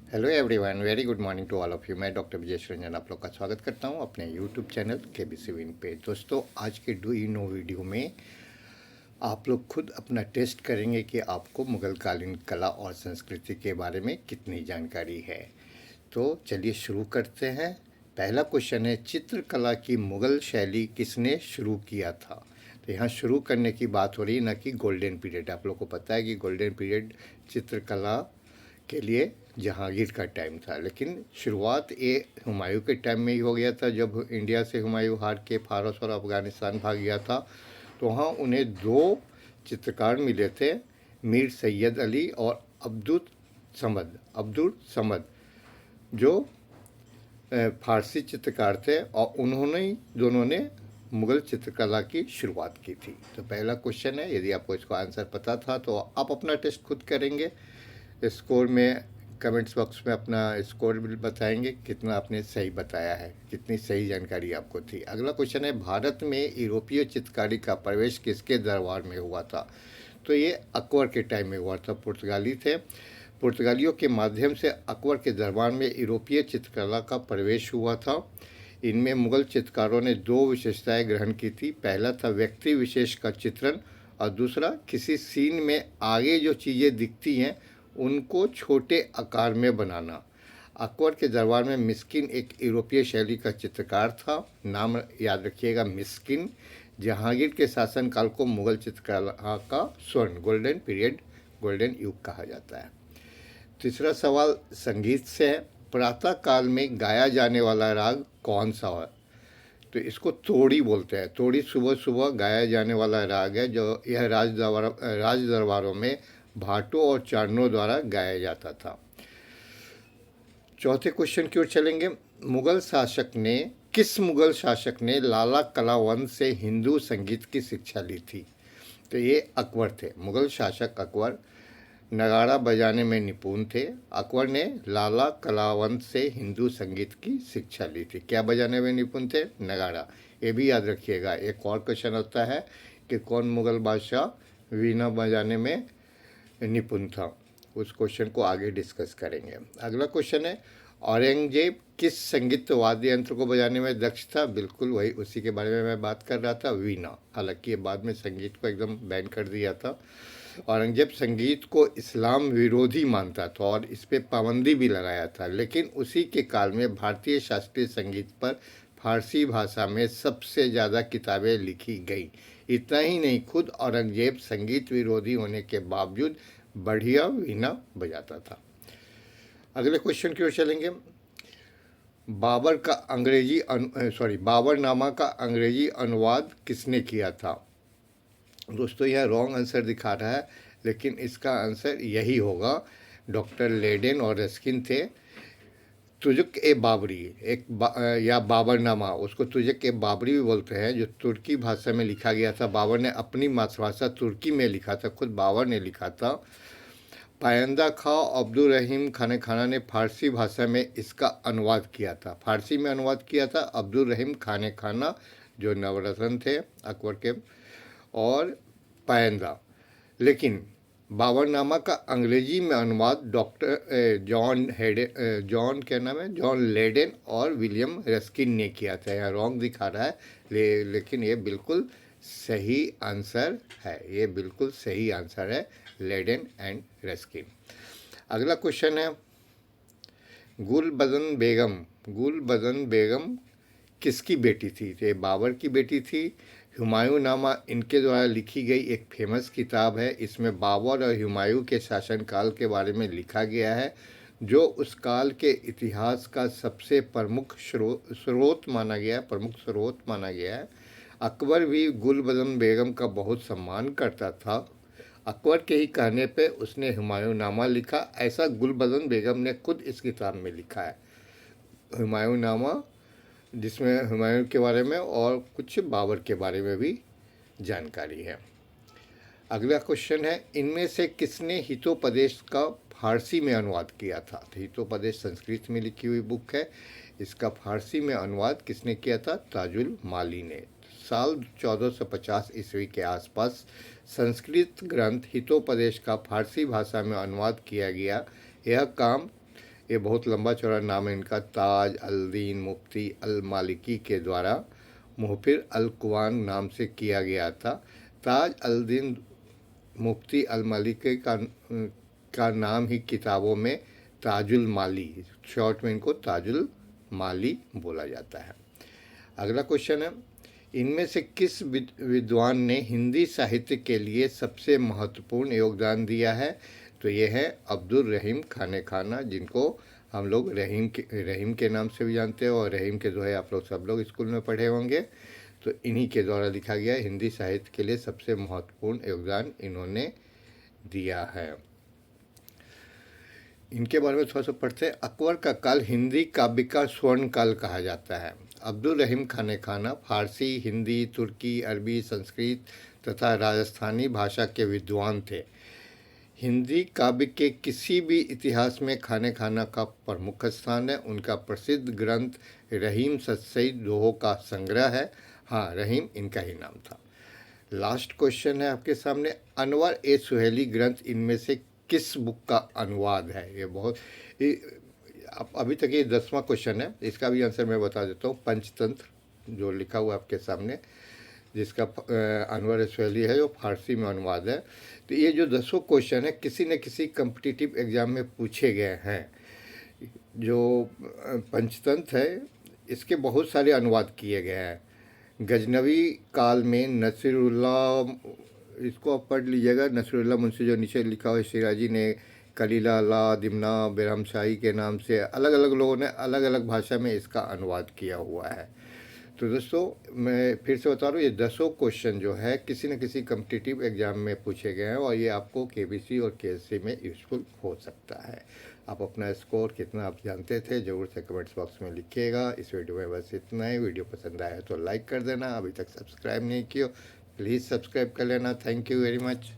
Hello everyone, very good morning to all of you. मैं doctor Vijay Ranjan आप लोग का स्वागत करता हूं अपने यूट्यूब चैनल केबीसी विन पे। दोस्तों, आज के डू यू नो वीडियो में आप लोग खुद अपना टेस्ट करेंगे कि आपको मुगल कालीन कला और संस्कृति के बारे में कितनी जानकारी है। तो चलिए शुरू करते हैं। पहला क्वेश्चन है, चित्रकला की मुगल शैली किसने शुरू किया था? तो यहाँ शुरू करने की बात हो रही है, ना कि गोल्डन पीरियड। आप लोग को पता है कि गोल्डन पीरियड चित्रकला के लिए जहांगीर का टाइम था, लेकिन शुरुआत ये हुमायूं के टाइम में ही हो गया था। जब इंडिया से हुमायूं हार के फारस और अफ़गानिस्तान भाग गया था, तो वहाँ उन्हें दो चित्रकार मिले थे, मीर सैयद अली और अब्दुल समद, जो फारसी चित्रकार थे, और उन्होंने दोनों ने मुग़ल चित्रकला की शुरुआत की थी। तो पहला क्वेश्चन है, यदि आपको इसका आंसर पता था तो आप अपना टेस्ट खुद करेंगे। स्कोर में कमेंट्स बॉक्स में अपना स्कोर भी बताएंगे, कितना आपने सही बताया है, कितनी सही जानकारी आपको थी। अगला क्वेश्चन है, भारत में यूरोपीय चित्रकारी का प्रवेश किसके दरबार में हुआ था? तो ये अकबर के टाइम में हुआ था। पुर्तगाली थे। पुर्तगालियों के माध्यम से अकबर के दरबार में यूरोपीय चित्रकला का प्रवेश हुआ था। इनमें मुगल चित्रकारों ने दो विशेषताएं ग्रहण की थी। पहला था व्यक्ति विशेष का चित्रण, और दूसरा किसी सीन में आगे जो चीज़ें दिखती हैं उनको छोटे आकार में बनाना। अकबर के दरबार में मिस्किन एक यूरोपीय शैली का चित्रकार था। नाम याद रखिएगा, मिस्किन। जहांगीर के शासनकाल को मुगल चित्रकला का स्वर्ण गोल्डन पीरियड, गोल्डन युग कहा जाता है। तीसरा सवाल संगीत से है। प्रातः काल में गाया जाने वाला राग कौन सा है? तो इसको तोड़ी बोलते हैं। तोड़ी सुबह सुबह गाया जाने वाला राग है, जो यह राज दरबारों में भाटों और चारणों द्वारा गाया जाता था। चौथे क्वेश्चन की ओर चलेंगे। किस मुगल शासक ने लाला कलावंत से हिंदू संगीत की शिक्षा ली थी? तो ये अकबर थे। मुगल शासक अकबर नगाड़ा बजाने में निपुण थे। अकबर ने लाला कलावंत से हिंदू संगीत की शिक्षा ली थी। क्या बजाने में निपुण थे? नगाड़ा। ये भी याद रखिएगा। एक और क्वेश्चन होता है कि कौन मुगल बादशाह वीणा बजाने में निपुण था। उस क्वेश्चन को आगे डिस्कस करेंगे। अगला क्वेश्चन है, औरंगजेब किस संगीत वाद्य यंत्र को बजाने में दक्ष था? बिल्कुल वही, उसी के बारे में मैं बात कर रहा था, वीणा। हालांकि ये बाद में संगीत को एकदम बैन कर दिया था। औरंगजेब संगीत को इस्लाम विरोधी मानता था और इस पर पाबंदी भी लगाया था, लेकिन उसी के काल में भारतीय शास्त्रीय संगीत पर फारसी भाषा में सबसे ज़्यादा किताबें लिखी गई। इतना ही नहीं, खुद औरंगजेब संगीत विरोधी होने के बावजूद बढ़िया वीणा बजाता था। अगले क्वेश्चन की ओर चलेंगे। बाबरनामा का अंग्रेजी अनुवाद किसने किया था? दोस्तों, यह रॉन्ग आंसर दिखा रहा है, लेकिन इसका आंसर यही होगा। डॉक्टर लेडेन और रस्किन थे। तुजुक ए बाबरी या बाबरनामा, उसको तुजुक ए बाबरी भी बोलते हैं, जो तुर्की भाषा में लिखा गया था। बाबर ने अपनी मातृभाषा तुर्की में लिखा था, खुद बाबर ने लिखा था। पायंदा खां अब्दुल रहीम खाने खाना ने फारसी भाषा में इसका अनुवाद किया था। फारसी में अनुवाद किया था अब्दुल रहीम खाने खाना, जो नवरत्न थे अकबर के, और पायंदा। लेकिन बाबरनामा का अंग्रेजी में अनुवाद जॉन लेडेन और विलियम रस्किन ने किया था। यहाँ रॉन्ग दिखा रहा है, लेकिन ये बिल्कुल सही आंसर है। ये बिल्कुल सही आंसर है, लेडेन एंड रस्किन। अगला क्वेश्चन है, गुलबदन बेगम किसकी बेटी थी? तो ये बाबर की बेटी थी। हुमायूं नामा इनके द्वारा लिखी गई एक फेमस किताब है। इसमें बाबर और हुमायूं के शासनकाल के बारे में लिखा गया है, जो उस काल के इतिहास का सबसे प्रमुख स्रोत माना गया है। अकबर भी गुलबदन बेगम का बहुत सम्मान करता था। अकबर के ही कहने पे उसने हुमायूं नामा लिखा, ऐसा गुलबदन बेगम ने खुद इस किताब में लिखा है, हुमायूं नामा, जिसमें हुमायूं के बारे में और कुछ बाबर के बारे में भी जानकारी है। अगला क्वेश्चन है, इनमें से किसने हितोपदेश का फारसी में अनुवाद किया था? तो हितोपदेश संस्कृत में लिखी हुई बुक है, इसका फारसी में अनुवाद किसने किया था? ताजुल माली ने। साल 1450 ईस्वी के आसपास संस्कृत ग्रंथ हितोपदेश का फारसी भाषा में अनुवाद किया गया। यह काम ये बहुत लंबा चौड़ा नाम है इनका। ताज अल दीन मुफ्ती अल मालिकी के द्वारा मुहफिर अल कुवान नाम से किया गया था। ताज अल दीन मुफ्ती अल मालिकी का नाम ही किताबों में ताजुल माली, शॉर्ट में इनको ताजुल माली बोला जाता है। अगला क्वेश्चन है, इनमें से किस विद्वान ने हिंदी साहित्य के लिए सबसे महत्वपूर्ण योगदान दिया है? तो ये है अब्दुल रहीम खाने खाना, जिनको हम लोग रहीम के नाम से भी जानते हो, और रहीम के दोहे आप लोग सब लोग स्कूल में पढ़े होंगे। तो इन्हीं के द्वारा लिखा गया हिंदी साहित्य के लिए सबसे महत्वपूर्ण योगदान इन्होंने दिया है। इनके बारे में थोड़ा सा पढ़ते हैं। अकबर का काल हिंदी काव्य का स्वर्ण काल कहा जाता है। अब्दुल रहीम खाने खाना फारसी, हिंदी, तुर्की, अरबी, संस्कृत तथा राजस्थानी भाषा के विद्वान थे। हिंदी काव्य के किसी भी इतिहास में खाने खाना का प्रमुख स्थान है। उनका प्रसिद्ध ग्रंथ रहीम सत्सई दोहों का संग्रह है। हाँ, रहीम इनका ही नाम था। लास्ट क्वेश्चन है आपके सामने, अनवर ए सुहेली ग्रंथ इनमें से किस बुक का अनुवाद है? ये बहुत अभी तक ये 10वां क्वेश्चन है, इसका भी आंसर मैं बता देता हूँ। पंचतंत्र जो लिखा हुआ आपके सामने, जिसका अनवर ए सुहेली है, जो फारसी में अनुवाद है। तो ये जो 10 क्वेश्चन है किसी न किसी कम्पिटिटिव एग्ज़ाम में पूछे गए हैं। जो पंचतंत्र है इसके बहुत सारे अनुवाद किए गए हैं। गजनवी काल में नसीरुल्लाह, इसको आप पढ़ लीजिएगा, नसीरुल्लाह मुंशी जो नीचे लिखा हुआ सिराजी ने कलीला ला दिमना बेरहमशाही के नाम से अलग अलग लोगों ने अलग अलग भाषा में इसका अनुवाद किया हुआ है। तो दोस्तों मैं फिर से बता रहा हूँ, ये 10 क्वेश्चन जो है किसी न किसी कम्पिटिटिव एग्ज़ाम में पूछे गए हैं, और ये आपको केबीसी और केएससी में यूज़फुल हो सकता है। आप अपना स्कोर कितना आप जानते थे ज़रूर से कमेंट्स बॉक्स में लिखिएगा। इस वीडियो में बस इतना ही। वीडियो पसंद आया तो लाइक कर देना। अभी तक सब्सक्राइब नहीं किया, प्लीज़ सब्सक्राइब कर लेना। Thank you very much.